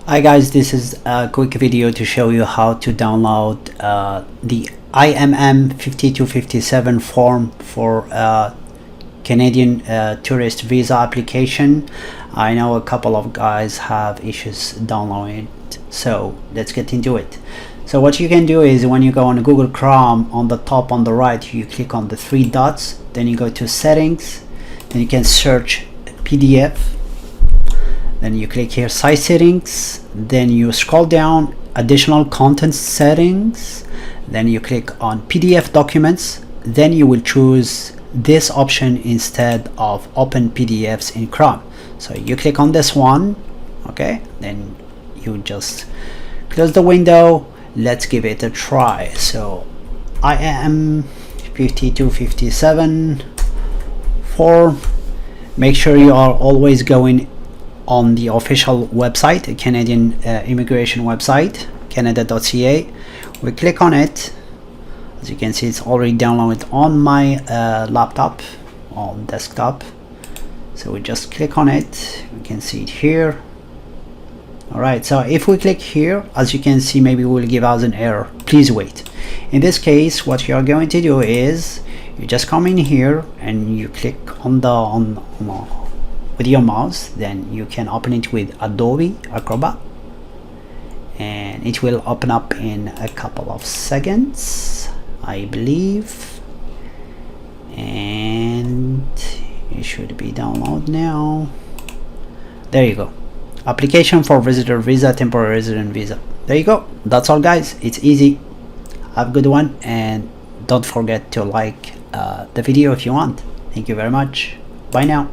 Hi guys, this is a quick video to show you how to download the IMM 5257 form for Canadian tourist visa application. I know a couple of guys have issues downloading it, so let's get into it. So what you can do is when you go on Google Chrome, on the top on the right you click on the three dots, then you go to settings, then you can search PDF. Then you click here size settings, then you scroll down additional content settings, then you click on PDF documents, then you will choose this option instead of open PDFs in Chrome. So you click on this one, okay, then you just close the window. Let's give it a try. So IM 5257 form. Make sure you are always going on the official website, a Canadian immigration website, canada.ca. We click on it. As you can see, it's already downloaded on my laptop, on desktop. So we just click on it. We can see it here. Alright, so if we click here, as you can see, maybe we'll give us an error. Please wait. In this case, what you are going to do is you just come in here and you click on the with your mouse, then you can open it with Adobe Acrobat and it will open up in a couple of seconds, I believe, and it should be download now. There you go. Application for visitor visa, temporary resident visa. There you go. That's all guys, it's easy. Have a good one and don't forget to like the video if you want. Thank you very much. Bye now.